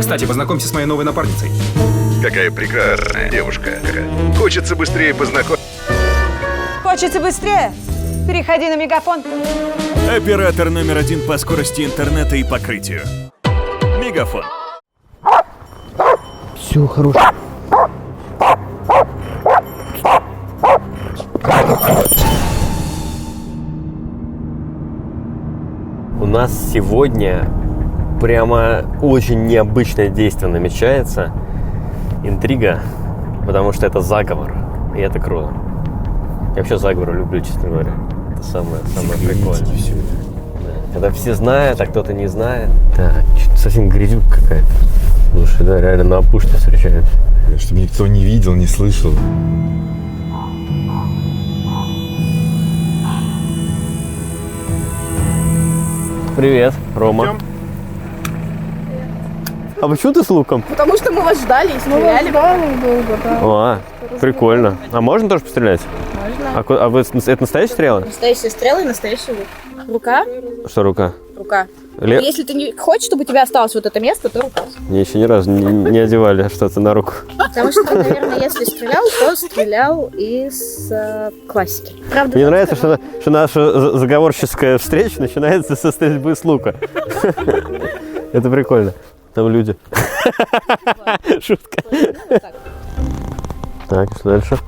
Кстати, познакомься с моей новой напарницей. Какая прекрасная девушка. Хочется быстрее познакомиться. Хочется быстрее? Переходи на Мегафон. Оператор номер 1 по скорости интернета и покрытию. Мегафон. Все, хорош. У нас сегодня прямо очень необычное действие намечается. Интрига, потому что это заговор. И это круто. Я вообще заговоры люблю, честно говоря. Это самое прикольное. Да. Когда все знают, а кто-то не знает. Так, что-то совсем грязюка какая-то. Слушай, да, реально на опушке встречают. Чтобы никто не видел, не слышал. Привет, Рома. Идем. А почему ты с луком? Потому что мы вас ждали и стреляли. Долго, да. Прикольно. А можно тоже пострелять? Можно. А вы, это настоящие стрелы? Настоящие стрелы и настоящий лук. Рука? Что рука? Рука. Если ты не хочешь, чтобы у тебя осталось вот это место, то рука. Мне еще ни разу не одевали что-то на руку. Потому что, наверное, если стрелял, то стрелял из классики. Правда, мне нравится, что наша заговорческая встреча начинается со стрельбы с лука. Это прикольно. Там люди. Шутка. Так, что дальше?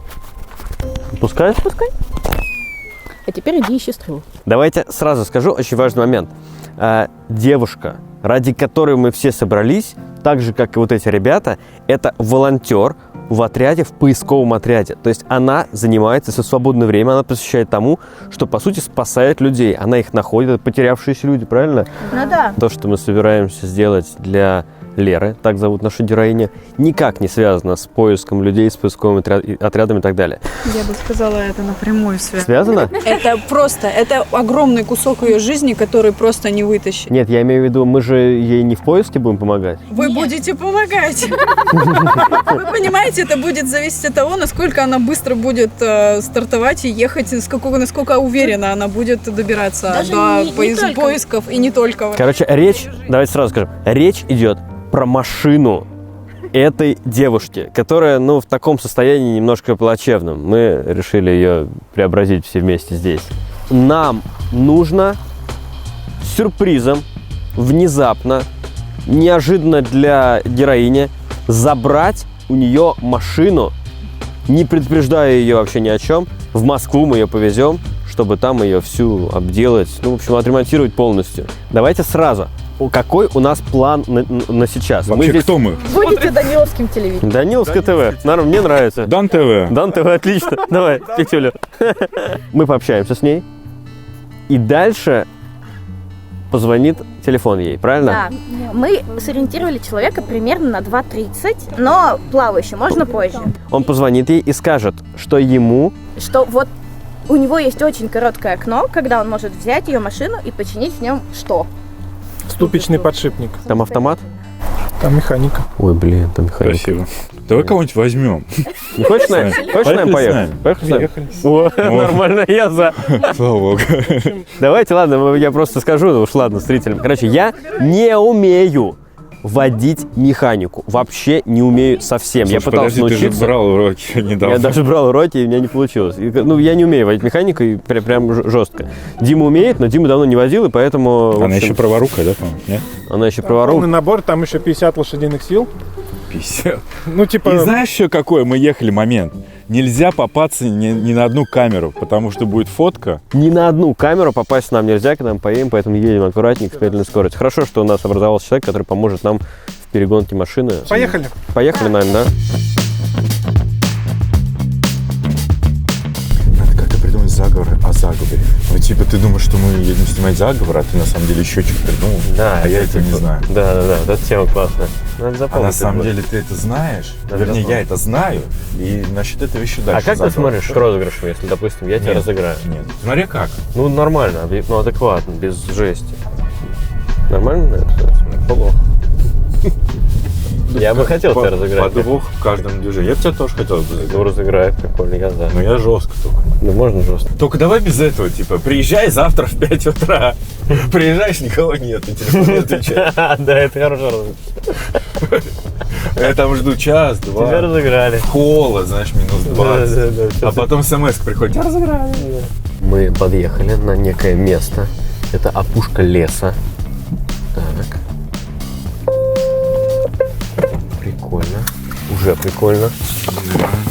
Пускай? Пускай. А теперь иди ищи стрелу. Давайте сразу скажу очень важный момент. Девушка, ради которой мы все собрались, так же, как и вот эти ребята, это волонтер в отряде, в поисковом отряде. То есть она занимается все свободное время, она посвящает тому, что, по сути, спасает людей. Она их находит, потерявшиеся люди, правильно? Ну да. То, что мы собираемся сделать для Леры, так зовут нашу героиню, никак не связано с поиском людей, с поисковым отрядом и так далее. Я бы сказала, это напрямую связано. Связано? Это огромный кусок ее жизни, который просто не вытащить. Нет, я имею в виду, мы же ей не в поиске будем помогать. Вы будете помогать. Вы понимаете, это будет зависеть от того, насколько она быстро будет стартовать и ехать, насколько уверенно она будет добираться до поисков и не только. Короче, давайте сразу скажем, речь идет про машину этой девушки, которая, в таком состоянии немножко плачевном. Мы решили ее преобразить все вместе здесь. Нам нужно сюрпризом, внезапно, неожиданно для героини, забрать у нее машину, не предупреждая ее вообще ни о чем. В Москву мы ее повезем, чтобы там ее всю обделать, в общем, отремонтировать полностью. Давайте сразу. Какой у нас план на сейчас? Вообще, кто мы? Будете Даниловским телевидением. Даниловское ТВ. Мне нравится. Дан ТВ. Дан ТВ, отлично. Давай, пятюлю. Мы пообщаемся с ней. И дальше позвонит телефон ей, правильно? Да. Мы сориентировали человека примерно на 2:30, но плавающий, можно позже. Он позвонит ей и скажет, что ему... Что вот у него есть очень короткое окно, когда он может взять ее машину и починить в нем что? Ступичный подшипник. Там автомат? Там механика. Ой, блин, там механика. Красиво. Давай кого-нибудь возьмем. Не хочешь с нами? Хочешь с нами поехать? Поехали. О, нормально, я за. Слава богу. Давайте, ладно, я просто скажу, уж ладно, зрителям. Короче, я не умею водить механику. Вообще не умею совсем. Слушай, я пытался научиться. Ты же брал уроки недавно. Я даже брал уроки, и у меня не получилось. Я не умею водить механику, и прям жестко. Дима умеет, но Дима давно не водил, и поэтому... Она еще праворукая, да, по-моему? Нет? Она еще праворукая. Полный набор, там еще 50 лошадиных сил. 50. И знаешь еще какой мы ехали момент? Нельзя попасться ни на одну камеру, потому что будет фотка. Ни на одну камеру попасть нам нельзя, когда мы поедем, поэтому едем аккуратненько, с медленной скоростью. Хорошо, что у нас образовался человек, который поможет нам в перегонке машины. Поехали. Поехали, наверное, да? Надо как-то придумать заговор о заговоре. Ты думаешь, что мы едем снимать заговор, а ты на самом деле еще что-то придумал. Да, а я этого не знаю. Да, вот эта тема классная. Надо запомнить. А на самом деле ты это знаешь. Вернее, я это знаю. И насчет этого еще дальше. А как ты смотришь розыгрышем, если, допустим, я тебя разыграю? Нет. Смотри как. Нормально, адекватно, без жести. Нормально это? Плохо. Я бы хотел тебя разыграть. Подвох в каждом движении. Я бы тебя тоже хотел бы разыграть. Ну, разыграй, прикольно, я за. Но я жестко только. Ну, можно жестко. Только давай без этого, типа, приезжай завтра в 5 утра. Приезжаешь, никого нет, на телефон не отвечаешь. Да, это хорошо разыграть. Я там жду час-два. Тебя разыграли. Холод, знаешь, минус 20. А потом смс приходит. Тебя разыграли. Мы подъехали на некое место. Это опушка леса. Так. Прикольно. Уже прикольно.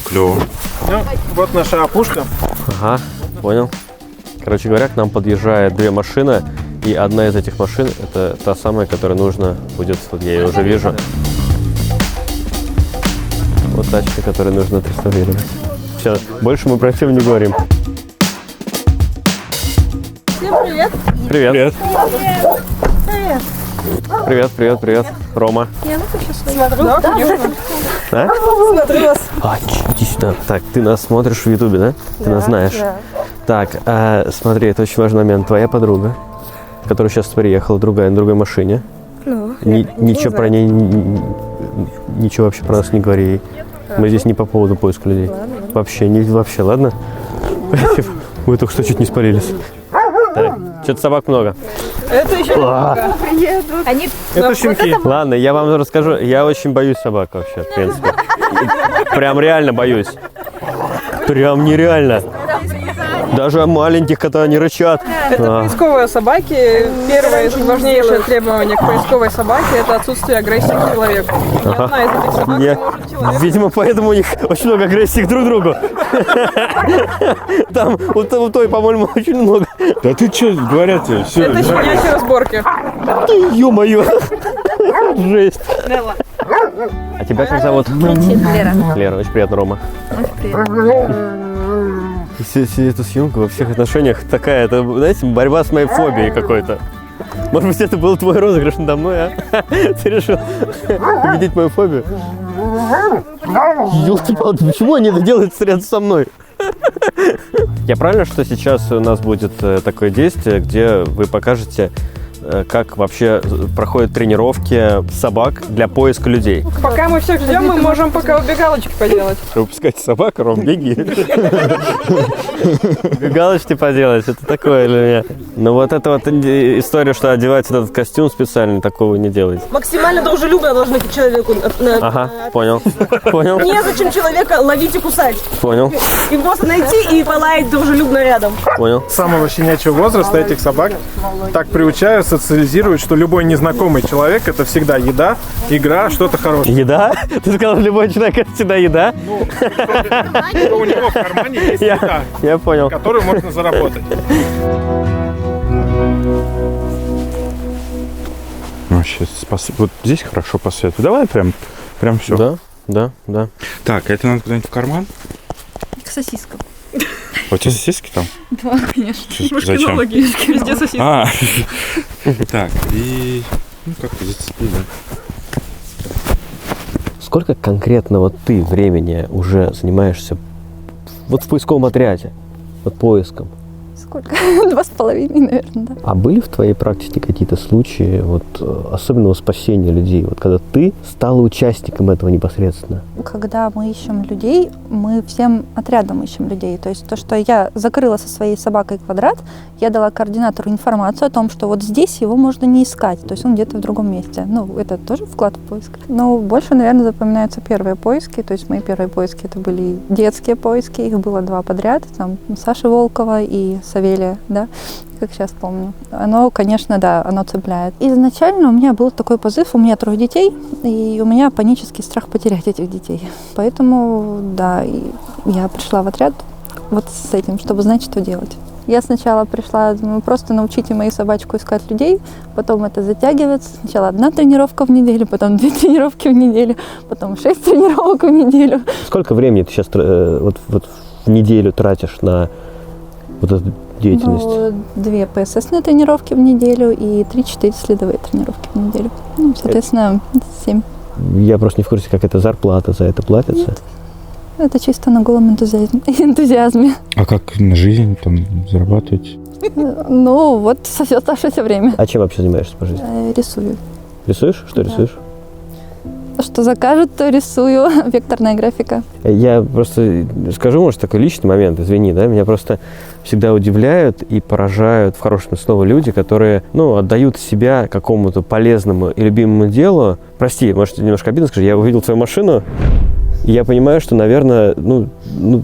Клево. Ну, вот наша опушка. Ага, понял. Короче говоря, к нам подъезжает две машины. И одна из этих машин — это та самая, которая нужно будет... Вот я ее уже вижу. Вот тачка, которую нужно отреставрировать. Все, больше мы про фильм не говорим. Всем привет. Привет. Привет. Рома. Я сейчас Смотрю, да, конечно. А? Смотрю вас. Иди сюда. Так, ты нас смотришь в Ютубе, да? Ты нас знаешь. Да. Так, смотри, это очень важный момент. Твоя подруга, которая сейчас приехала, другая, на другой машине. Ну, Ничего про ней, ничего вообще про нас не говори ей. Мы здесь не по поводу поиска людей. Вообще, ладно? Вы только что чуть не спалились. Так, что-то собак много. Это еще немного. они... Это щенки. Ладно, я вам расскажу. Я очень боюсь собак вообще, в принципе. Прям реально боюсь. Прям нереально. Даже маленьких, когда они рычат. Это поисковые собаки. Первое и важнейшее требование к поисковой собаке — это отсутствие агрессии к человеку. Ни одна из этих собак не может человека... Видимо, поэтому у них очень много агрессии друг к другу. Там у той, по-моему, очень много. Да ты что, говорят тебе? Все, Это щенячьи разборки. Ё-моё. Жесть. А тебя как зовут? Лера. Лера, очень приятно, Рома. Эта съемка во всех отношениях такая, это, знаете, борьба с моей фобией какой-то. Может быть, это был твой розыгрыш надо мной, а? Ты решил победить мою фобию? Ёлки-палки, почему они это делают рядом со мной? Я правильно, что сейчас у нас будет такое действие, где вы покажете, как вообще проходят тренировки собак для поиска людей? Пока мы всех ждем, мы можем пока убегалочки поделать. Выпускать собаку, Ром, беги. Галочки поделать, это такое для меня. Но вот эта вот история, что одевать этот костюм специально, такого не делайте. Максимально дружелюбно должны к человеку. Ага, понял. Незачем человека ловить и кусать. Понял. И просто найти и полаять дружелюбно рядом. Понял. С самого щенячьего возраста этих собак так приучают, социализируют, что любой незнакомый человек — это всегда еда, игра, что-то хорошее. Еда? Ты сказал, любой человек — это всегда еда? Что у него в кармане есть еда, Я понял. которую можно заработать. Ну, сейчас вот здесь хорошо по свету. Давай прям все. Да. Так, это надо куда-нибудь в карман? К сосискам. А у тебя сосиски там? Да, конечно. Зачем? Везде сосиски. Так, и... Ну, как-то зацепи, да. Сколько конкретно вот ты времени уже занимаешься вот в поисковом отряде, вот поиском? Сколько? 2,5, наверное, да. А были в твоей практике какие-то случаи вот особенного спасения людей, вот когда ты стала участником этого непосредственно? Когда мы ищем людей, мы всем отрядом ищем людей. То есть то, что я закрыла со своей собакой квадрат, я дала координатору информацию о том, что вот здесь его можно не искать, то есть он где-то в другом месте. Ну, это тоже вклад в поиск. Но больше, наверное, запоминаются первые поиски. То есть мои первые поиски — это были детские поиски, их было 2 подряд. Там Саша Волкова и Савелия, да, как сейчас помню. Оно, конечно, да, оно цепляет. Изначально у меня был такой позыв, у меня 3 детей, и у меня панический страх потерять этих детей. Поэтому, да, я пришла в отряд вот с этим, чтобы знать, что делать. Я сначала пришла, думаю, просто научите мою собачку искать людей, потом это затягивается. Сначала 1 тренировка в неделю, потом 2 тренировки в неделю, потом 6 тренировок в неделю. Сколько времени ты сейчас вот в неделю тратишь на вот эту деятельность? Ну, 2 ПССные тренировки в неделю и 3-4 следовые тренировки в неделю. Ну, соответственно, 7. Я просто не в курсе, как это зарплата за это платится. Нет. Это чисто на голом энтузиазме. А как на жизнь там зарабатываете? Ну, вот все оставшееся время. А чем вообще занимаешься по жизни? Рисую. Рисуешь? Что рисуешь? Что закажут, то рисую. Векторная графика. Я просто скажу, может, такой личный момент, извини, да, меня просто всегда удивляют и поражают, в хорошем смысле слова, люди, которые, ну, отдают себя какому-то полезному и любимому делу. Прости, может, немножко обидно скажу, я увидел твою машину, и я понимаю, что, наверное, ну,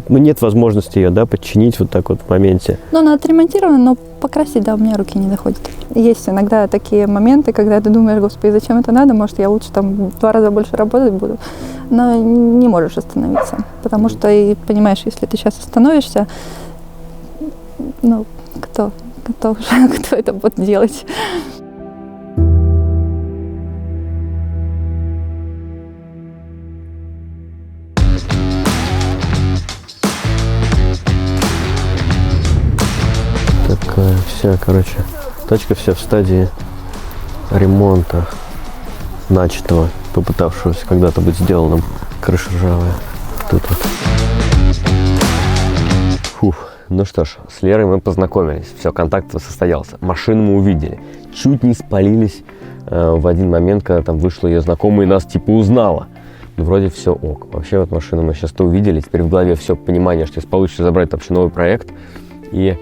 нет возможности ее, да, подчинить вот так вот в моменте. Ну, она отремонтирована, но покрасить, да, у меня руки не доходят. Есть иногда такие моменты, когда ты думаешь, господи, зачем это надо, может, я лучше там в 2 раза больше работать буду, но не можешь остановиться, потому что, и понимаешь, если ты сейчас остановишься, ну, кто это будет делать? Такая вся, короче, тачка вся в стадии ремонта начатого, попытавшегося когда-то быть сделанным. Крыша ржавая. Тут вот. Фух. Ну что ж, с Лерой мы познакомились. Все, контакт состоялся. Машину мы увидели. Чуть не спалились в один момент, когда там вышла ее знакомая и нас типа узнала. Ну, вроде все ок. Вообще вот машину мы сейчас-то увидели. Теперь в голове все понимание, что если получится забрать вообще новый проект. И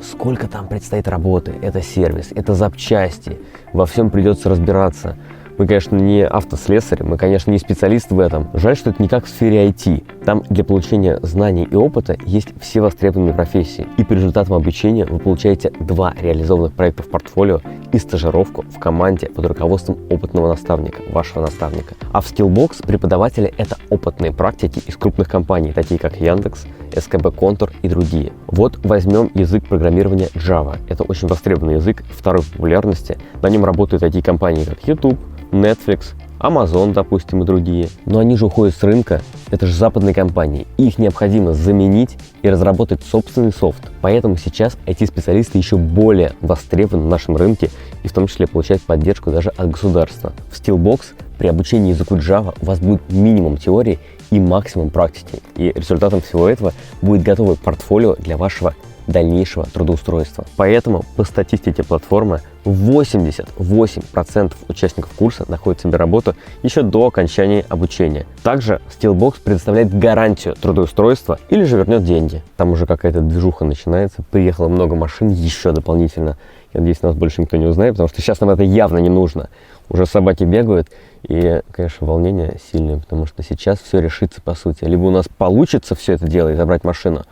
сколько там предстоит работы. Это сервис, это запчасти. Во всем придется разбираться. Мы, конечно, не автослесари, мы, конечно, не специалисты в этом. Жаль, что это не как в сфере IT. Там для получения знаний и опыта есть все востребованные профессии. И по результатам обучения вы получаете 2 реализованных проекта в портфолио и стажировку в команде под руководством опытного наставника, вашего наставника. А в Skillbox преподаватели — это опытные практики из крупных компаний, такие как Яндекс, СКБ Контур и другие. Вот возьмем язык программирования Java. Это очень востребованный язык, второй в популярности. На нем работают такие компании, как YouTube, Netflix, Amazon, допустим, и другие. Но они же уходят с рынка. Это же западные компании. Их необходимо заменить и разработать собственный софт. Поэтому сейчас IT-специалисты еще более востребованы на нашем рынке и в том числе получают поддержку даже от государства. В Skillbox при обучении языку Java у вас будет минимум теории и максимум практики. И результатом всего этого будет готовое портфолио для вашего дальнейшего трудоустройства. Поэтому по статистике платформы 88% участников курса находят себе работу еще до окончания обучения. Также Skillbox предоставляет гарантию трудоустройства или же вернет деньги. Там уже какая-то движуха начинается, приехало много машин еще дополнительно. Я надеюсь, нас больше никто не узнает, потому что сейчас нам это явно не нужно. Уже собаки бегают, и, конечно, волнение сильное, потому что сейчас все решится по сути. Либо у нас получится все это дело и забрать машину,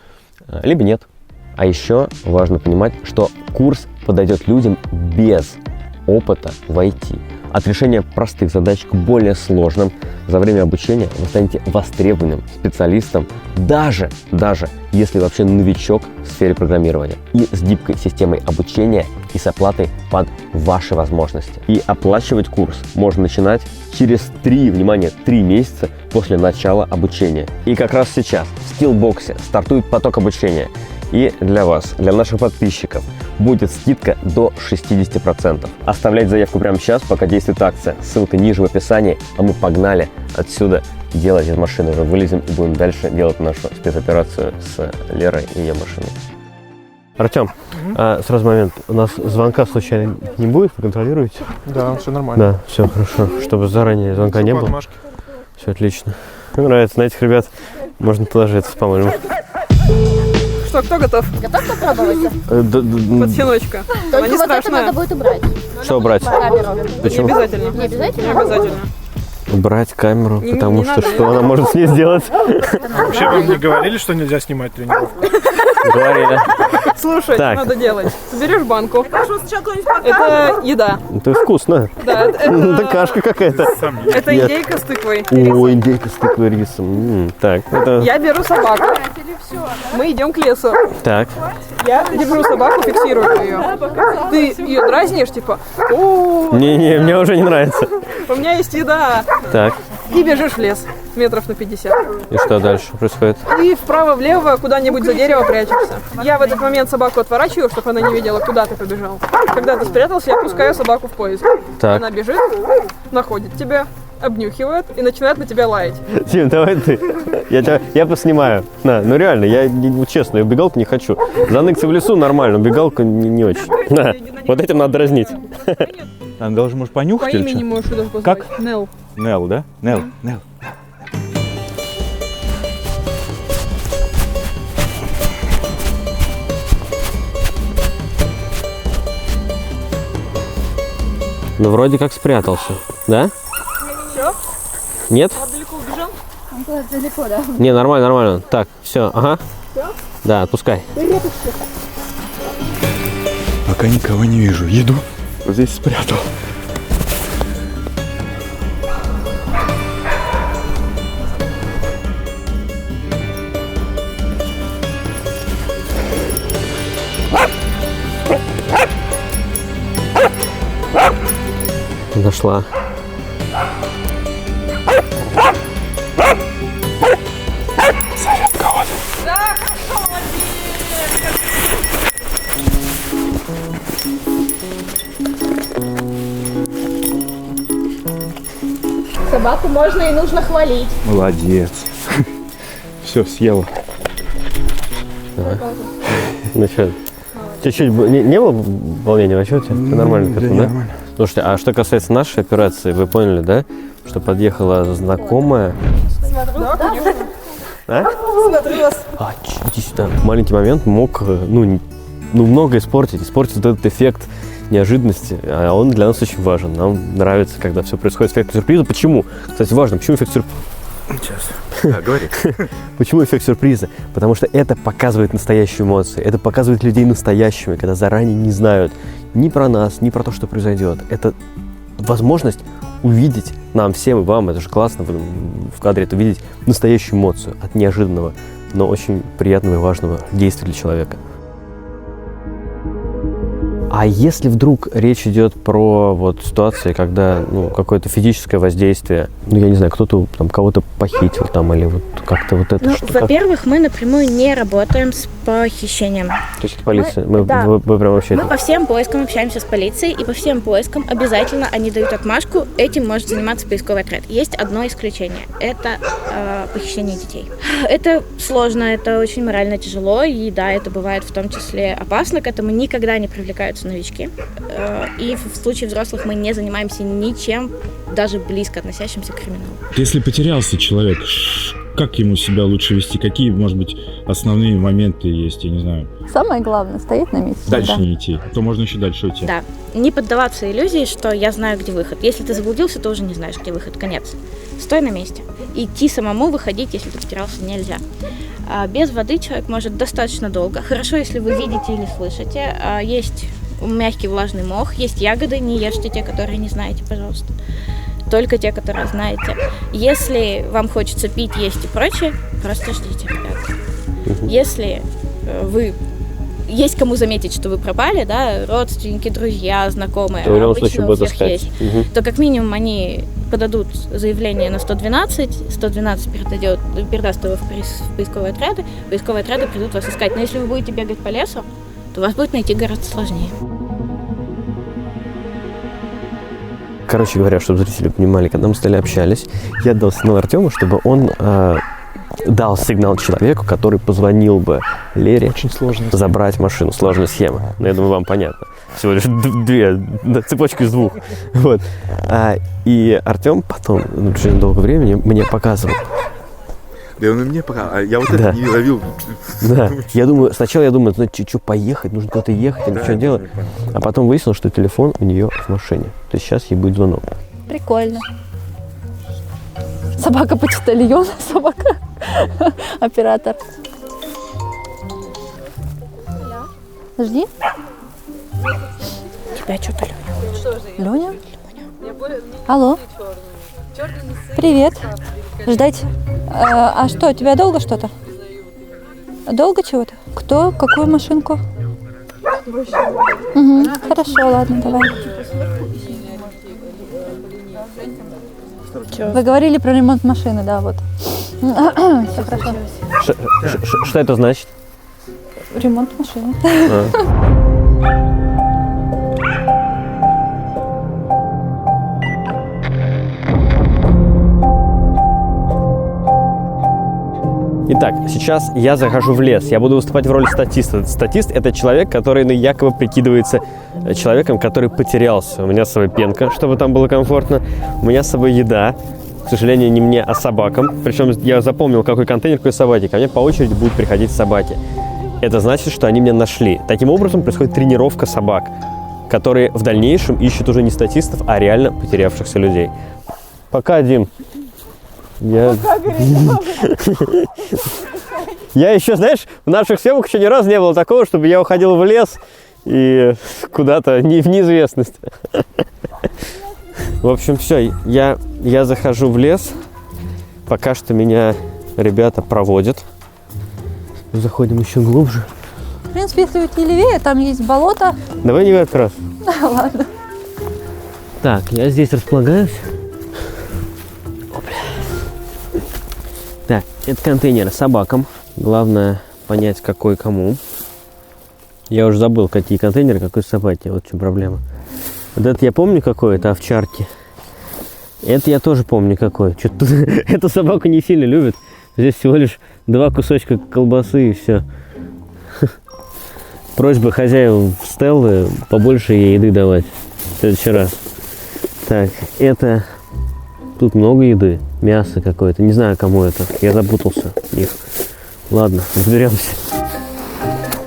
либо нет. А еще важно понимать, что курс подойдет людям без опыта в IT. От решения простых задач к более сложным за время обучения вы станете востребованным специалистом, даже если вообще новичок в сфере программирования. И с гибкой системой обучения и с оплатой под ваши возможности. И оплачивать курс можно начинать через 3 месяца после начала обучения. И как раз сейчас в Skillbox стартует поток обучения. И для вас, для наших подписчиков, будет скидка до 60%. Оставлять заявку прямо сейчас, пока действует акция. Ссылка ниже в описании, а мы погнали отсюда делать из машины. Уже вылезем и будем дальше делать нашу спецоперацию с Лерой и ее машиной. Артем, сразу момент. У нас звонка случайно не будет? Вы контролируете? Да, все нормально. Да, все хорошо. Чтобы заранее звонка не было. Все отлично. Мне нравится. На этих ребят можно положиться, по-моему. Что, кто готов? Готов попробовать? Подсиночка. Только не вот это страшная. надо будет убрать. Что убрать? Камеру. Почему? Не обязательно. Не обязательно? Не обязательно. Убрать камеру, Не- потому не что надо, что не она надо. может с ней сделать? Вообще вам не говорили, что нельзя снимать тренировку? Говорили. Слушай, Так. надо делать. Ты берешь банку. Это еда. Это вкусно. Да, Это кашка какая-то. это Я- индейка с тыквой. О, индейка с тыквой и рисом. Так, это... Я беру собаку. Мы идем к лесу. Так. Я держу собаку, фиксирую ее. Ты ее дразнишь, типа, о, Не-не, мне уже не нравится. у меня есть еда. Так, И бежишь в лес метров на 50. и что дальше происходит? И вправо-влево куда-нибудь за дерево прячешься. Я в этот момент собаку отворачиваю, чтобы она не видела, куда ты побежал. Когда ты спрятался, я пускаю собаку в поиск. Так. Она бежит, находит тебя, обнюхивает и начинает на тебя лаять. Тим, давай ты. Я поснимаю. На, ну реально, я вот честно, я бегалку не хочу. Заныкся в лесу нормально, бегалку не очень. На, вот этим надо дразнить. Она даже может По понюхать или имени что? можешь туда позвать. Как? Нелл. Нел, да? Нел. Ну, вроде как спрятался, да? Всё? Нет? Далеко убежал? Он куда-то далеко, да? Не, нормально. Так, все, ага. Всё? Да, отпускай. Пока никого не вижу. Еду. Вот здесь спрятал. Нашла. Собаку можно и нужно хвалить. Молодец. Все, съела. Ну что, чуть-чуть не было волнения вообще у тебя? Ты нормально к этому, да? нормально. Слушайте, а что касается нашей операции, вы поняли, да? Что подъехала знакомая. А? Смотрю вас. Иди сюда. Маленький момент мог, много испортить вот этот эффект неожиданности, а он для нас очень важен. Нам нравится, когда все происходит с эффектом сюрприза. Почему? Кстати, важно, почему эффект сюрприза? Сейчас. Говори. Почему эффект сюрприза? Потому что это показывает настоящие эмоции, это показывает людей настоящими, когда заранее не знают ни про нас, ни про то, что произойдет. Это возможность увидеть нам всем и вам, это же классно в кадре, это увидеть настоящую эмоцию от неожиданного, но очень приятного и важного действия для человека. А если вдруг речь идет про вот ситуации, когда какое-то физическое воздействие, я не знаю, кто-то там кого-то похитил там или вот как-то вот это. Во-первых, мы напрямую не работаем с похищением. То есть полиция, вы прям вообще... Мы по всем поискам общаемся с полицией, и по всем поискам обязательно они дают отмашку, этим может заниматься поисковый отряд. Есть одно исключение, это похищение детей. Это сложно, это очень морально тяжело, и да, это бывает в том числе опасно, к этому никогда не привлекаются новички. И в случае взрослых мы не занимаемся ничем, даже близко относящимся к криминалу. Если потерялся человек, как ему себя лучше вести? Какие, может быть, основные моменты есть, я не знаю? Самое главное — стоять на месте. Дальше не идти, то можно еще дальше идти. Да, не поддаваться иллюзии, что я знаю, где выход. Если ты заблудился, то уже не знаешь, где выход, конец. Стой на месте. Идти самому, выходить, если ты потерялся, нельзя. Без воды человек может достаточно долго. Хорошо, если вы видите или слышите. Есть мягкий влажный мох, есть ягоды, не ешьте те, которые не знаете, пожалуйста. Только те, которые знаете. Если вам хочется пить, есть и прочее, просто ждите, ребята. Если вы... Есть кому заметить, что вы пропали, да, родственники, друзья, знакомые, то в любом обычно случае у будут всех искать. есть, то как минимум они подадут заявление на 112, 112 передаст его в поисковые отряды придут вас искать. Но если вы будете бегать по лесу, то вас будет найти гораздо сложнее. Короче говоря, чтобы зрители понимали, когда мы с Толей общались, я дал сигнал Артему, чтобы он дал сигнал человеку, который позвонил бы Лере забрать машину. Сложная схема. Но я думаю, вам понятно. Всего лишь цепочка из двух. Вот. И Артем потом, на протяжении долгого времени, мне показывал. Да он и мне пока, я вот это не ловил. Да, сначала я думаю, что поехать, нужно куда-то ехать или что делать. А потом выяснилось, что телефон у нее в машине. То есть сейчас ей будет звонок. Прикольно. Собака-почтальон, собака-оператор. Жди. Тебя что-то Леня? Алло. Привет. Ждать. А что, тебя долго что-то? Долго чего-то? Кто? Какую машинку? Угу. Хорошо, ладно, давай. Вы говорили про ремонт машины, да, вот. Все хорошо. Что это значит? Ремонт машины. Итак, сейчас я захожу в лес. Я буду выступать в роли статиста. Статист – это человек, который якобы прикидывается человеком, который потерялся. У меня с собой пенка, чтобы там было комфортно. У меня с собой еда. К сожалению, не мне, а собакам. Причем я запомнил, какой контейнер, какой собаки. Ко мне по очереди будут приходить собаки. Это значит, что они меня нашли. Таким образом происходит тренировка собак, которые в дальнейшем ищут уже не статистов, а реально потерявшихся людей. Пока, Дим. Я еще, знаешь, в наших съемках еще ни разу не было такого, чтобы я уходил в лес и куда-то в неизвестность. В общем, все, я захожу в лес. Пока что меня ребята проводят. Заходим еще глубже. В принципе, если уйти левее, там есть болото. Давай не в этот раз. Ладно. Так, я здесь располагаюсь. Так, это контейнер собакам. Главное понять, какой кому. Я уже забыл, какие контейнеры, какой собаки. Вот в чем проблема. Вот это я помню, какой это овчарки. Это я тоже помню, какой. Что-то эту собаку не сильно любят. Здесь всего лишь 2 кусочка колбасы и все. Просьба хозяев Стеллы побольше ей еды давать в следующий раз. Так, это... Тут много еды, мясо какое-то. Не знаю, кому это. Я запутался в них. Ладно, разберемся.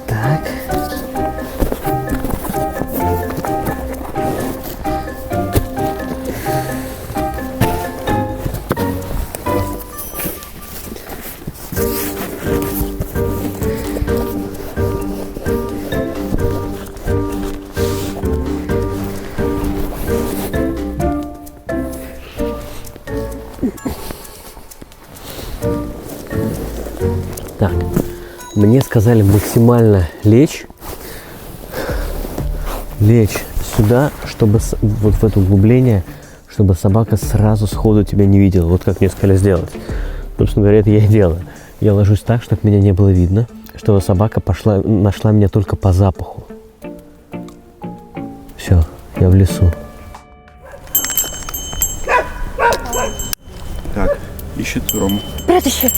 Так. Так, мне сказали максимально лечь сюда, чтобы вот в это углубление, чтобы собака сразу сходу тебя не видела. Вот как мне сказали сделать. Собственно говоря, это я и делаю. Я ложусь так, чтобы меня не было видно, чтобы собака нашла меня только по запаху. Все, я в лесу. Так, ищет Рому. Прятащи.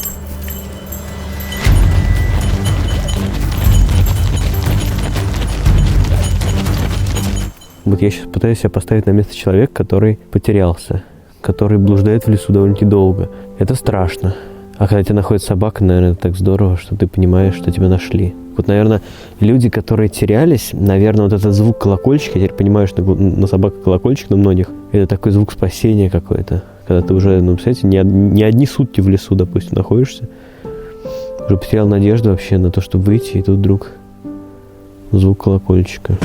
Вот я сейчас пытаюсь себя поставить на место человека, который потерялся, который блуждает в лесу довольно-таки долго. Это страшно. А когда тебя находит собака, наверное, так здорово, что ты понимаешь, что тебя нашли. Вот, наверное, люди, которые терялись, наверное, вот этот звук колокольчика, я теперь понимаю, что на собака колокольчик на многих, это такой звук спасения какой-то. Когда ты уже, ну, представляете, не одни сутки в лесу, допустим, находишься, уже потерял надежду вообще на то, чтобы выйти, и тут вдруг звук колокольчика.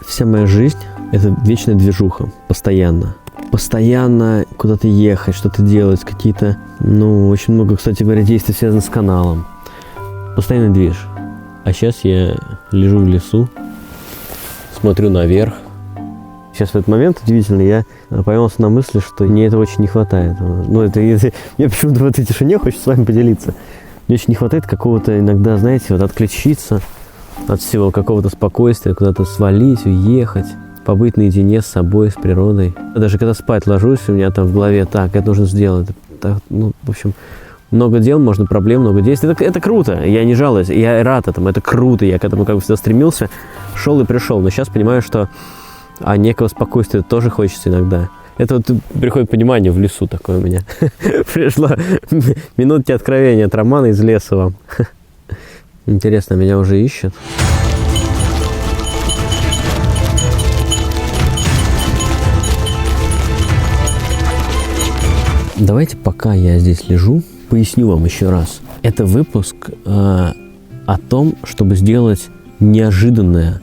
Вся моя жизнь – это вечная движуха, постоянно. Постоянно куда-то ехать, что-то делать, какие-то, ну, очень много, кстати говоря, действий связано с каналом. Постоянный движ. А сейчас я лежу в лесу, смотрю наверх. Сейчас в этот момент, удивительно, я поймался на мысли, что мне этого очень не хватает. Ну, мне почему-то в этой тишине хочется с вами поделиться. Мне очень не хватает какого-то иногда, знаете, вот отключиться от всего, какого-то спокойствия, куда-то свалить, уехать, побыть наедине с собой, с природой. Даже когда спать ложусь, у меня там в голове, так, это нужно сделать. Так, ну, в общем, много дел, можно проблем, много действий. Это круто, я не жалуюсь, я рад этому, это круто, я к этому как бы всегда стремился, шел и пришел. Но сейчас понимаю, что некого спокойствия тоже хочется иногда. Это вот приходит понимание в лесу такое у меня. Пришло минутки откровения от Романа из леса вам. Интересно, меня уже ищут? Давайте, пока я здесь лежу, поясню вам еще раз. Это выпуск о том, чтобы сделать неожиданное,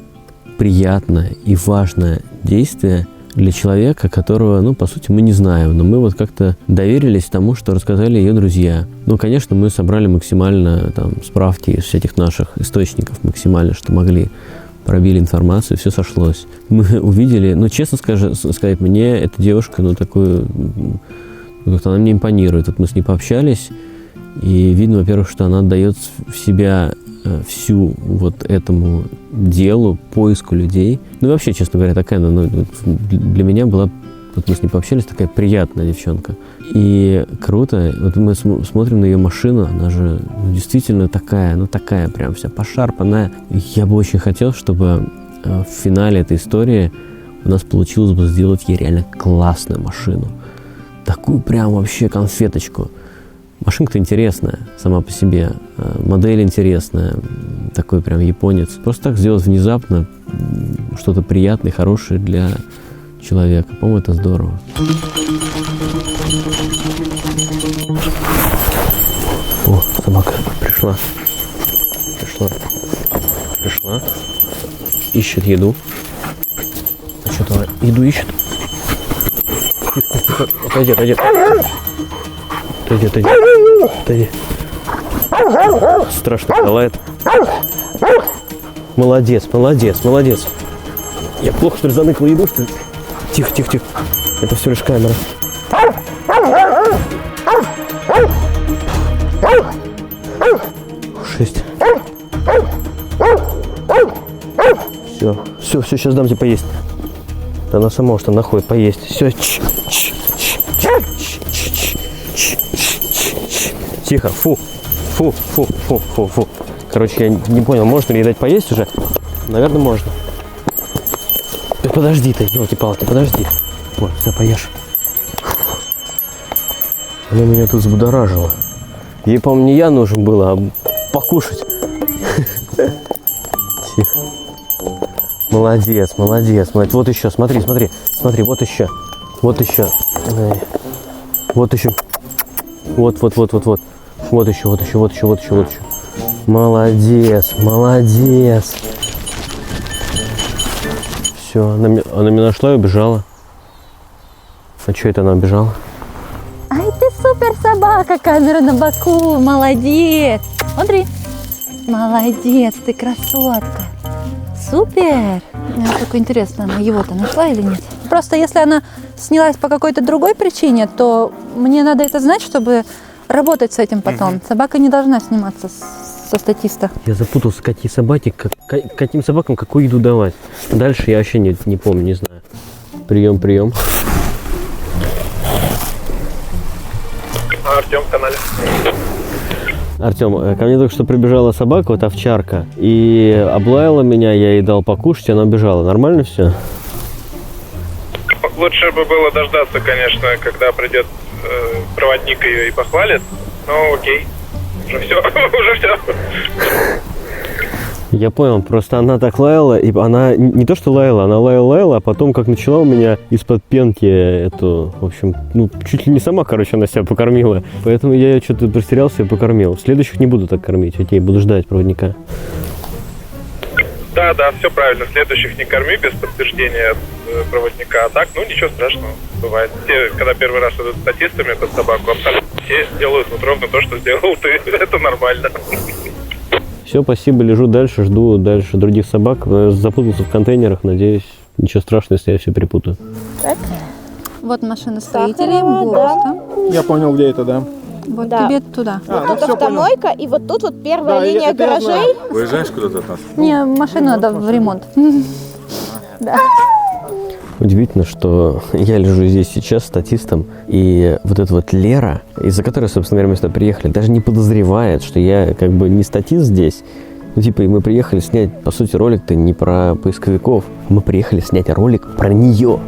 приятное и важное действие для человека, которого, ну, по сути, мы не знаем, но мы вот как-то доверились тому, что рассказали ее друзья. Ну, конечно, мы собрали максимально там справки из всяких наших источников, максимально, что могли пробили информацию, все сошлось. Мы увидели, ну, честно сказать, мне эта девушка, ну, такую, как-то она мне импонирует. Вот мы с ней пообщались, и видно, во-первых, что она отдает в себя всю вот этому делу, поиску людей. Ну, и вообще, честно говоря, такая, ну, для меня была, вот мы с ней пообщались, такая приятная девчонка. И круто, вот мы смотрим на ее машину, она же действительно такая, ну, такая прям вся пошарпанная. Я бы очень хотел, чтобы в финале этой истории у нас получилось бы сделать ей реально классную машину. Такую прям вообще конфеточку. Машинка-то интересная сама по себе, модель интересная, такой прям японец. Просто так сделать внезапно что-то приятное, хорошее для человека. По-моему, это здорово. О, собака пришла. Ищет еду. А что там? Еду ищет? Тихо. Отойди. Отойди. Страшно лает. Молодец. Я плохо, что ли, заныкал еду, что ли? Тихо. Это всего лишь камера. Шесть. Все, сейчас дам тебе поесть. Она сама что находит поесть. Все. Тихо. Фу. Короче, я не понял, можно ли ей дать поесть уже? Наверное, можно. Да подожди ты, елки-палки, подожди. Вот, все, поешь. Она меня тут взбудоражила. Ей, по-моему, не я нужен был, а покушать. Тихо. Молодец. Вот еще, смотри, вот еще. Вот еще. Вот еще. Молодец. Все, она меня нашла и убежала. А что это она убежала? Ай, ты супер собака, камера на боку, молодец. Смотри. Молодец, ты красотка. Супер. Мне только интересно, она его-то нашла или нет? Просто если она снялась по какой-то другой причине, то мне надо это знать, чтобы работать с этим потом. Собака не должна сниматься со статиста. Я запутался, какие собаки, каким собакам какую еду давать. Дальше я вообще не помню, не знаю. Прием. Артем в канале. Артем, ко мне только что прибежала собака, вот овчарка, и облаяла меня, я ей дал покушать, она убежала. Нормально все? Лучше бы было дождаться, конечно, когда придет проводник ее и похвалит. Ну, окей. Уже все. Я понял, просто она так лаяла, и она не то что лаяла, она лаяла, а потом как начала у меня из-под пенки эту, в общем, ну, чуть ли не сама, короче, она себя покормила. Поэтому я ее что-то растерялся и покормил. В следующих не буду так кормить, окей, буду ждать проводника. Да, все правильно. Следующих не корми без подтверждения проводника. А так, ну, ничего страшного, бывает. Все, когда первый раз идут статистами под собаку, абсолютно все делают вот ровно то, что сделал ты. Это нормально. Все, спасибо, лежу дальше, жду дальше других собак. Запутался в контейнерах, надеюсь, ничего страшного, если я все перепутаю. Так. Вот машина строителей, ГОСТа. Я понял, где это, да. Вот тебе туда. Вот тут автомойка, и вот тут вот первая линия гаражей. Выезжаешь куда-то от нас? Не, машину надо в ремонт. Да. Удивительно, что я лежу здесь сейчас статистом, и вот эта вот Лера, из-за которой, собственно говоря, мы сюда приехали, даже не подозревает, что я как бы не статист здесь. Ну, типа, и мы приехали снять, по сути, ролик-то не про поисковиков, мы приехали снять ролик про нее.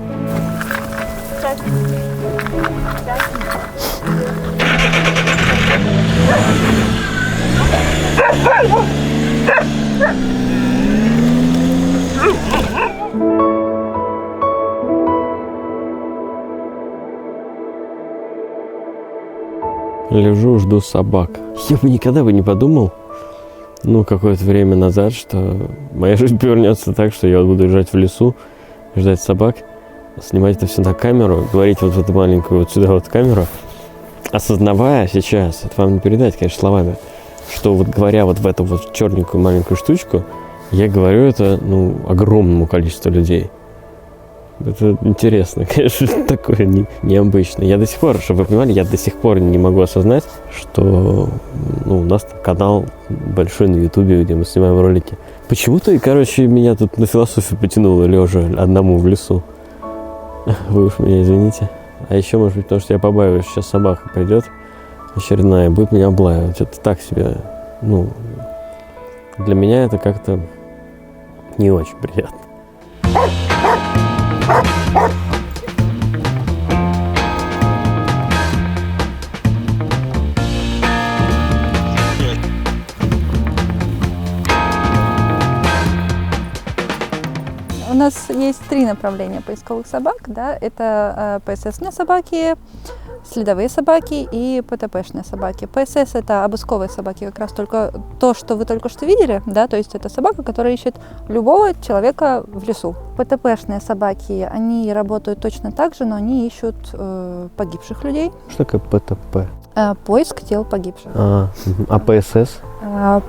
Лежу, жду собак. Я бы никогда не подумал, какое-то время назад, что моя жизнь повернется так, что я буду лежать в лесу, ждать собак, снимать это все на камеру, говорить вот в эту маленькую, вот сюда вот камеру, осознавая сейчас, это вам не передать, конечно, словами, что вот говоря вот в эту вот черненькую маленькую штучку, Я говорю это, огромному количеству людей. Это интересно, конечно, такое необычно. Я до сих пор, чтобы вы понимали, я до сих пор не могу осознать, что у нас там канал большой на Ютубе, где мы снимаем ролики. Почему-то, меня тут на философию потянуло, лежа одному в лесу. Вы уж меня извините. А еще, может быть, потому что я побаиваюсь, сейчас собака придет очередная, будет меня облаивать. Это так себе, для меня это как-то не очень приятно. У нас есть 3 направления поисковых собак, да, это ПССные собаки, следовые собаки и ПТПшные собаки. ПСС — это обысковые собаки, как раз только то, что вы только что видели, да, то есть это собака, которая ищет любого человека в лесу. ПТПшные собаки, они работают точно так же, но они ищут погибших людей. Что такое ПТП? Поиск тел погибших. А ПСС?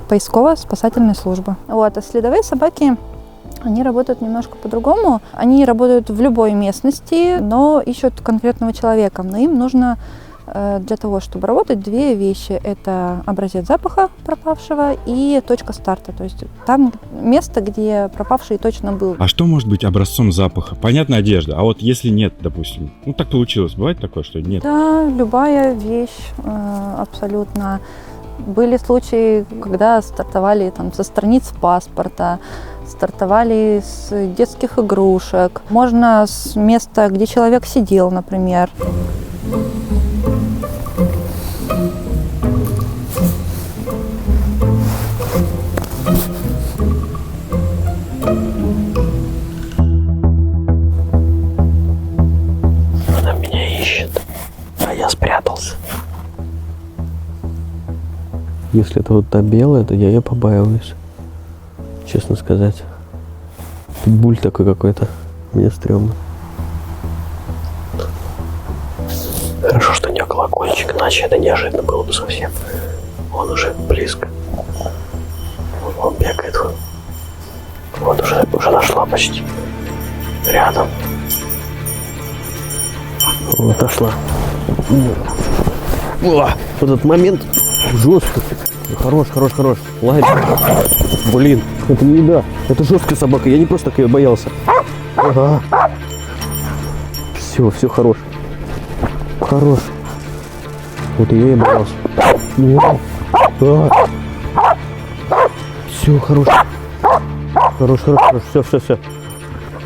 Поисково-спасательная служба. Вот, а следовые собаки, они работают немножко по-другому. Они работают в любой местности, но ищут конкретного человека. Но им нужно для того, чтобы работать, 2 вещи. Это образец запаха пропавшего и точка старта. То есть там место, где пропавший точно был. А что может быть образцом запаха? Понятно, одежда. А вот если нет, допустим, так получилось. Бывает такое, что нет? Да, любая вещь абсолютно. Были случаи, когда стартовали со страниц паспорта, стартовали с детских игрушек. Можно с места, где человек сидел, например. Она меня ищет, а я спрятался. Если это вот та белая, то я ее побаиваюсь. Честно сказать. Питбуль такой какой-то. Мне стрёмно. Хорошо, что не колокольчик, иначе это неожиданно было бы совсем. Он уже близко. Он бегает. Вот уже нашла почти. Рядом. Вот дошла. Вот этот момент жестко. Хорош. Ладно. Блин, это не еда. Это жесткая собака. Я не просто так ее боялся. Ага. Все хорош. Вот ее я боялся. Все, хорош. Все.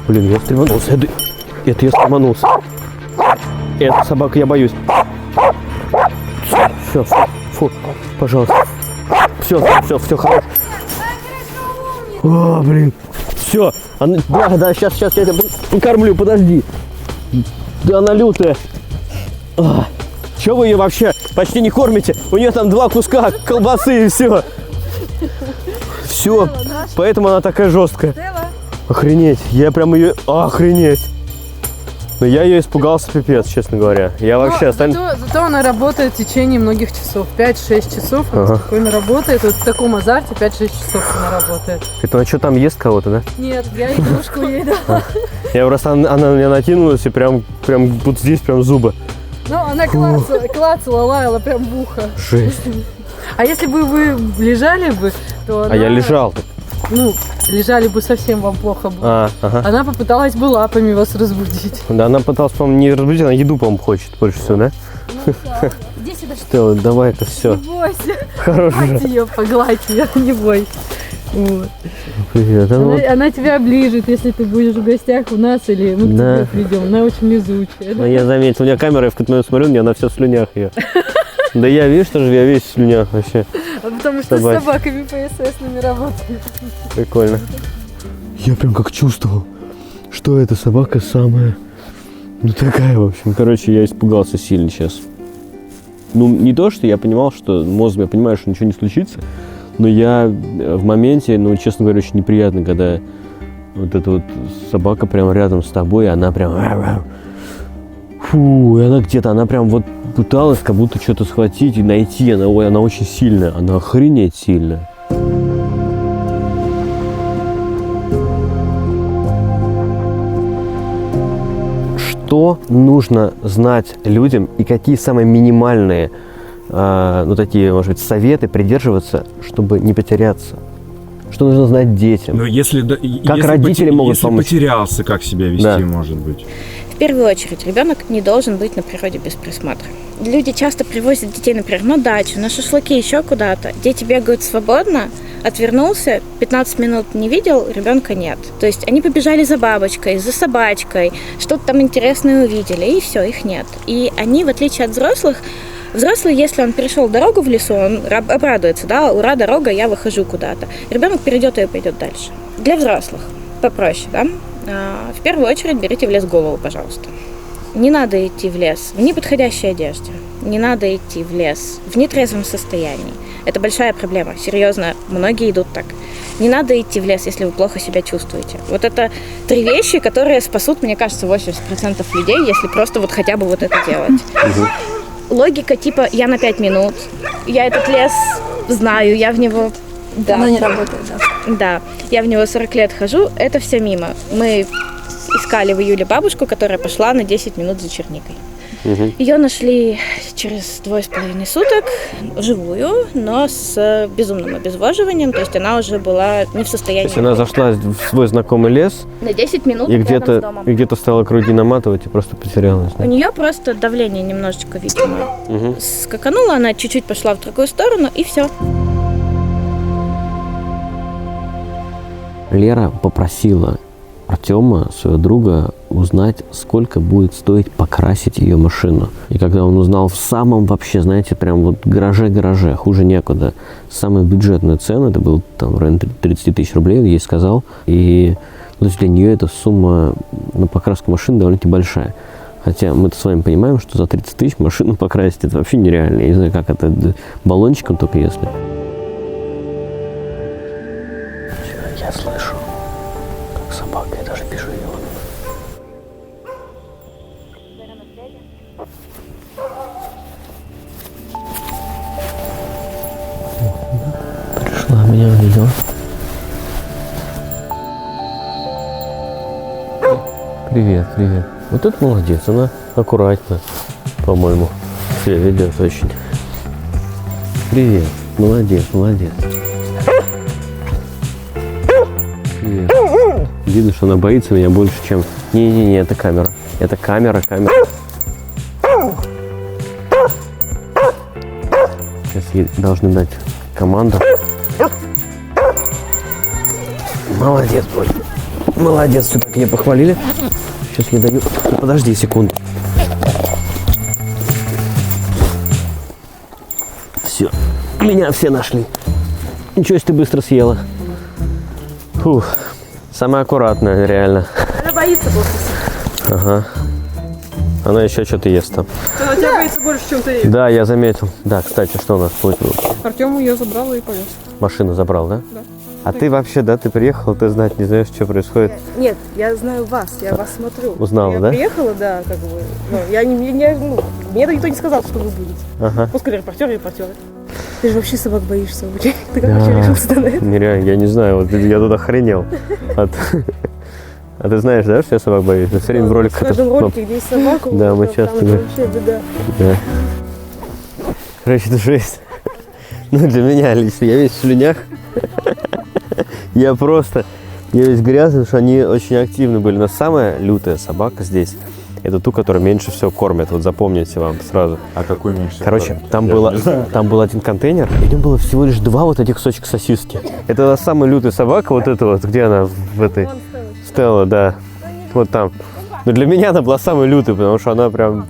Блин, я стреманулся. Это я стреманулся. Эта собака я боюсь. Все, фу, пожалуйста. Все, хорош. О, блин. Все. Да, сейчас я тебя покормлю, подожди. Да она лютая. Чего вы ее вообще почти не кормите? У нее там 2 куска колбасы и все. Все. Поэтому она такая жесткая. Охренеть. Я прям ее... Охренеть. Но я ее испугался пипец, честно говоря. Я вообще Зато она работает в течение многих часов. 5-6 часов она спокойно работает. Вот в таком азарте 5-6 часов она работает. Это она что, там ест кого-то, да? Нет, я игрушку ей дала. Я просто, она на меня накинулась и прям вот здесь прям зубы. Ну, она клацала, лаяла прям в ухо. Жесть. А если бы вы лежали бы, то она... А я лежал. Лежали бы, совсем вам плохо было. Она попыталась бы лапами вас разбудить. Да, она пыталась, по-моему, не разбудить, она еду, по-моему, хочет больше всего, да? Иди сюда. Что, давай это все. Не бойся. Хорошо. Погладь ее, не бойся. Вот. Привет. Она тебя оближет, если ты будешь в гостях у нас или мы к тебе придем. Она очень везучая. Ну, я заметил, у меня камера, я в какой-то момент смотрю, она вся в слюнях ее. Да я, видишь, тоже я весь в слюнях вообще. Потому что с собаками ПССными работают. Прикольно. Я прям как чувствовал, что эта собака самая, такая, в общем. Короче, я испугался сильно сейчас. Не то, что я понимал, что мозгом я понимаю, что ничего не случится, но я в моменте, честно говоря, очень неприятно, когда вот эта вот собака прямо рядом с тобой, и она прям... Фу, и она где-то, она прям вот пыталась как будто что-то схватить и найти. Она очень сильная, она охренеть сильная. что нужно знать людям и какие самые минимальные, такие, может быть, советы придерживаться, чтобы не потеряться? Что нужно знать детям? Но если родители могут помочь? Если потерялся, как себя вести, может быть? В первую очередь, ребенок не должен быть на природе без присмотра. Люди часто привозят детей, например, на дачу, на шашлыки, еще куда-то. Дети бегают свободно, отвернулся, 15 минут не видел, ребенка нет. То есть они побежали за бабочкой, за собачкой, что-то там интересное увидели, и все, их нет. И они, в отличие от взрослых, взрослый, если он перешел дорогу в лесу, он обрадуется, да, ура, дорога, я выхожу куда-то. Ребенок перейдет и пойдет дальше. Для взрослых попроще, да. В первую очередь берите в лес голову, пожалуйста. Не надо идти в лес в неподходящей одежде. Не надо идти в лес в нетрезвом состоянии. Это большая проблема, серьезно, многие идут так. Не надо идти в лес, если вы плохо себя чувствуете. Вот это 3 вещи, которые спасут, мне кажется, 80% людей, если просто вот хотя бы вот это делать. Логика типа «я на 5 минут», «я этот лес знаю», «я в него...» Да. Она не работает, да. Да, я в него 40 лет хожу, это все мимо. Мы искали в июле бабушку, которая пошла на 10 минут за черникой. Ее нашли через 2,5 суток, живую, но с безумным обезвоживанием, то есть она уже была не в состоянии... То есть она зашла в свой знакомый лес, на 10 минут и рядом с домом. где-то стала круги наматывать и просто потерялась. У нее просто давление немножечко, видимо, скакануло, она чуть-чуть пошла в другую сторону, и все. Лера попросила Артема, своего друга, узнать, сколько будет стоить покрасить ее машину. И когда он узнал в самом вообще, знаете, прям вот гараже, хуже некуда, самая бюджетная цена, это был там в районе 30 тысяч рублей, он ей сказал. И то есть для нее эта сумма на покраску машины довольно-таки большая. Хотя мы-то с вами понимаем, что за 30 тысяч машину покрасить это вообще нереально. Я не знаю, как это, баллончиком только если. Я слышу, как собака, я даже вижу ее. Пришла, меня увидела. Привет. Вот это молодец, она аккуратно, по-моему, себя ведет очень. Привет, молодец. Привет. Видно, что она боится меня больше, чем... Не, это камера. Это камера. Сейчас ей должны дать команду. Молодец, Боль. Молодец, все так меня похвалили. Сейчас я даю... Подожди секунду. Все. Меня все нашли. Ничего себе, ты быстро съела. Фух. Самая аккуратная, реально. Она боится просто. Ага. Она еще что-то ест там. Она тебя боится больше, чем ты ей. Да, я заметил. Да, кстати, что у нас получилось? Артем ее забрал и повез. Машину забрал, да? Да. А ты вообще, да, ты приехал, ты знать не знаешь, что происходит? Нет, я знаю вас, я вас смотрю. Узнала, я да? приехала, да, как бы. Ну, мне никто не сказал, что вы будете. Ага. Пускай репортеры. Ты же вообще собак боишься. Ты как вообще решился на это? Нереально, я не знаю, вот я тут охренел. А ты знаешь, да, что я собак боюсь? Я все время в роликах... В каждом ролике, где есть собака, да, мы часто... Там вообще беда. Да. Короче, это жесть. Ну, для меня лично, я весь в слюнях. Я весь грязный, потому что они очень активны были. Но самая лютая собака здесь — это ту, которую меньше всего кормят. Вот запомните вам сразу. А какой меньше всего? Короче, там был один контейнер, и в нем было всего лишь 2 вот этих кусочка сосиски. Это самая лютая собака, вот эта вот, где она в этой... Стелла, да. Вот там. Но для меня она была самой лютой, потому что она прям...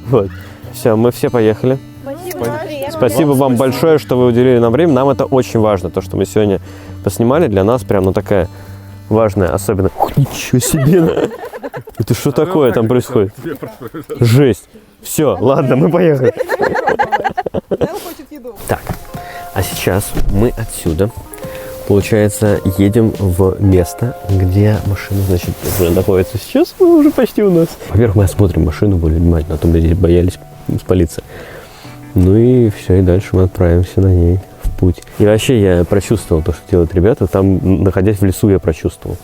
Вот. Все, мы все поехали. Спасибо вам большое, что вы уделили нам время. Нам это очень важно, то, что мы сегодня поснимали. Для нас прям, ну, такая важная особенность. Ничего себе! Это что такое там происходит? Жесть. Все, ладно, мы поехали. Так, а сейчас мы отсюда, получается, едем в место, где машина, значит, уже находится сейчас, уже почти у нас. Во-первых, мы осмотрим машину более внимательно, а то мы здесь боялись спалиться. Ну и все, и дальше мы отправимся на ней в путь. И вообще я прочувствовал то, что делают ребята. Там, находясь в лесу, я прочувствовал.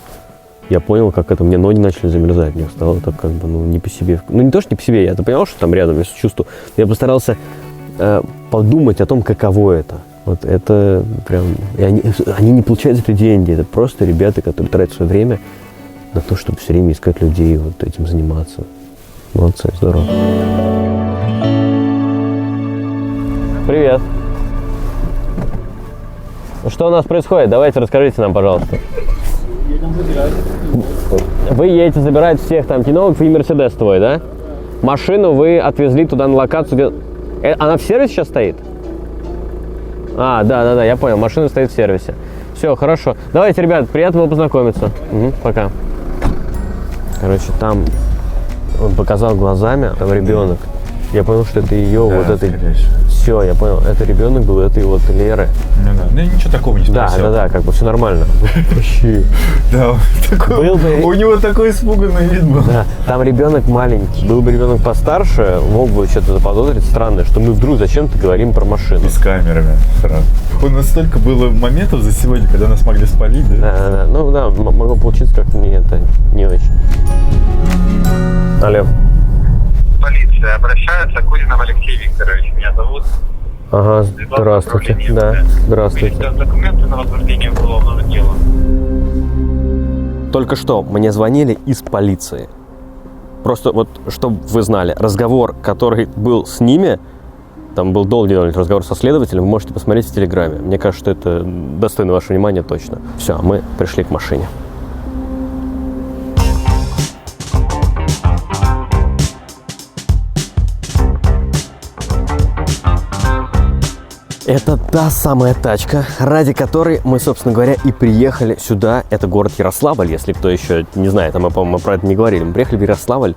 я понял, как это, мне ноги начали замерзать, мне стало так как бы, не по себе. Ну, не то, что не по себе, я понял, что там рядом, я чувствую. Я постарался подумать о том, каково это. Вот это прям... И они не получают за это деньги, это просто ребята, которые тратят свое время на то, чтобы все время искать людей, вот этим заниматься. Молодцы, здорово. Привет. Что у нас происходит? Давайте расскажите нам, пожалуйста. Вы едете забирать всех там кинологов и Мерседес твой, да? Машину вы отвезли туда на локацию. Она в сервисе сейчас стоит? Да, я понял. Машина стоит в сервисе. Все, хорошо. Давайте, ребят, приятно было познакомиться. Пока. Короче, там он показал глазами, там ребенок. Я понял, что это ее, да, вот это. Все, я понял, это ребенок был этой вот Леры. Ну ничего такого не спросил. Да, как бы все нормально. Вообще. Да, у него такой испуганный вид был. Да, там ребенок маленький. Был бы ребенок постарше, мог бы что-то заподозрить странное, что мы вдруг зачем-то говорим про машину. И с камерами сразу. У нас столько было моментов за сегодня, когда нас могли спалить, да? Да. Ну да, могло получиться как-то не очень. Алло. Полиция обращается, Кузинов Алексей Викторович, меня зовут. Ага, здравствуйте. Да, здравствуйте. Документы на возбуждение уголовного дела. Только что мне звонили из полиции. Просто вот, чтобы вы знали, разговор, который был с ними, там был долгий разговор со следователем, вы можете посмотреть в Телеграме. Мне кажется, что это достойно вашего внимания точно. Все, мы пришли к машине. Это та самая тачка, ради которой мы, собственно говоря, и приехали сюда. Это город Ярославль, если кто еще не знает, а мы, по-моему, про это не говорили. Мы приехали в Ярославль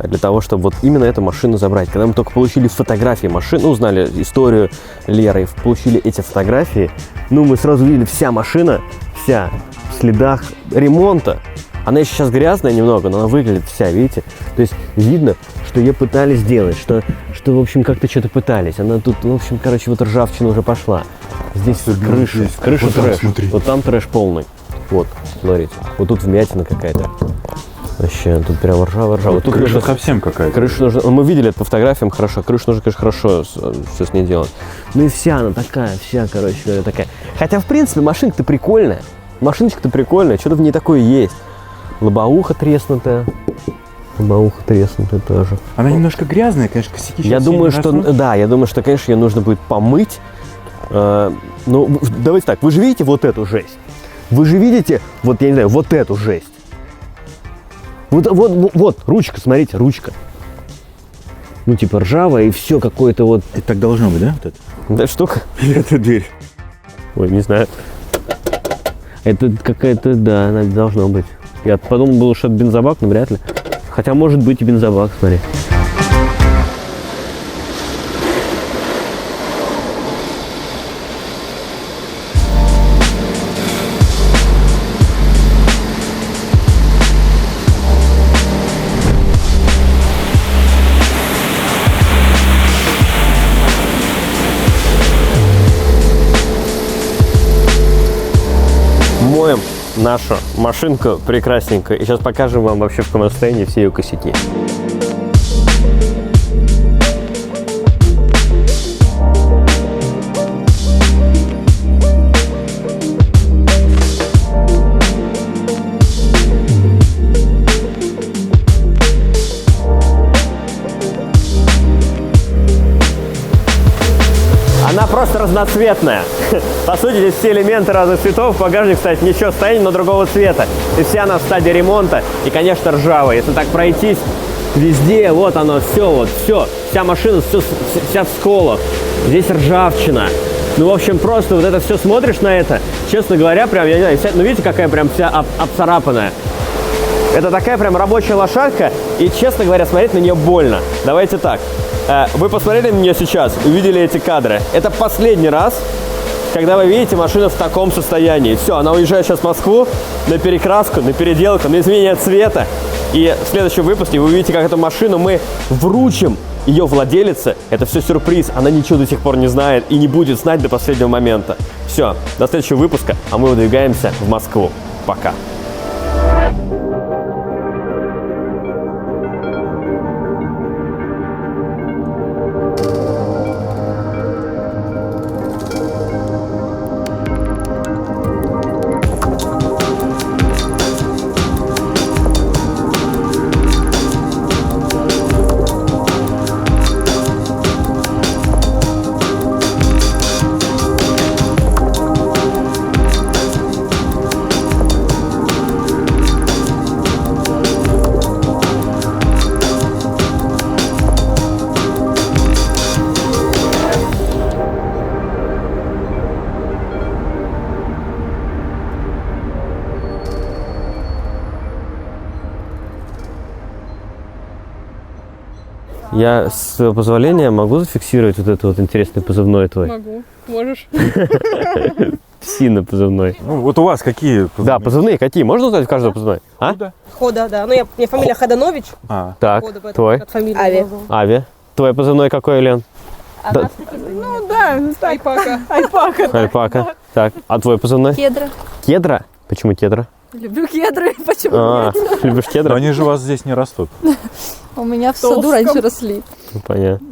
для того, чтобы вот именно эту машину забрать. Когда мы только получили фотографии машины, узнали историю Леры, получили эти фотографии, мы сразу видели, вся машина, вся в следах ремонта. Она еще сейчас грязная немного, но она выглядит вся, видите? То есть видно, что ее пытались сделать, что в общем, как-то что-то пытались. Она тут, в общем, вот ржавчина уже пошла. Здесь крыша вот трэш. Смотри. Вот там трэш полный. Вот, смотрите. Вот тут вмятина какая-то. Вообще, тут прям ржава. Вот тут крыша совсем какая-то. Крышу нужно... Мы видели это по фотографиям хорошо. Крышу нужно, конечно, хорошо все с ней делать. Ну и вся она такая, такая. Хотя, в принципе, машинка-то прикольная. Машиночка-то прикольная, что-то в ней такое есть. Лобовуха треснутая. Тоже. Она немножко грязная, конечно, косяки. Я думаю, что, конечно, ее нужно будет помыть. Давайте так, вы же видите вот эту жесть? Вы же видите, вот, я не знаю, вот эту жесть? Вот, ручка, смотрите, ручка. Типа ржавая и все какое-то вот... Это так должно быть, да? Вот это? Да, штука? Или это дверь? Ой, не знаю. Это какая-то, да, она должна быть. Я подумал, было, что это бензобак, но вряд ли. Хотя, может быть, и бензобак, смотри. Моем нашу машинку прекрасненькую. И сейчас покажем вам вообще, в каком состоянии все ее косяки. Она просто разноцветная. По сути, здесь все элементы разных цветов. Багажник, кстати, ничего, состояние, но другого цвета. И вся она в стадии ремонта. И, конечно, ржавая. Если так пройтись, везде, вот оно, все. Вся машина, вся в сколах. Здесь ржавчина. В общем, просто вот это все смотришь на это. Честно говоря, прям, я не знаю, видите, какая прям вся обцарапанная. Это такая прям рабочая лошадка. И, честно говоря, смотреть на нее больно. Давайте так. Вы посмотрели на нее сейчас, увидели эти кадры. Это последний раз, когда вы видите машину в таком состоянии. Все, она уезжает сейчас в Москву на перекраску, на переделку, на изменение цвета. И в следующем выпуске вы увидите, как эту машину мы вручим ее владелице. Это все сюрприз, она ничего до сих пор не знает и не будет знать до последнего момента. Все, до следующего выпуска, а мы выдвигаемся в Москву. Пока. Я, с твоего позволения, могу зафиксировать вот это вот интересный позывной твой? Могу. Можешь. Псина позывной. Ну, вот у вас какие позывные? Да, позывные какие? Можно узнать в каждого позывной? А? Хода, да. Ну, у меня фамилия Ходанович. Так, Хода, поэтому твой? от фамилии Ави. назвал. Ави. Твой позывной какой, Лен? Да. Ну да, Айпака. Айпака. Альпака. Так, а твой позывной? Кедра. Кедра? Почему кедра? Люблю кедры, почему нет? Любишь кедра? Но они же у вас здесь не растут. У меня в саду раньше росли. Ну, понятно.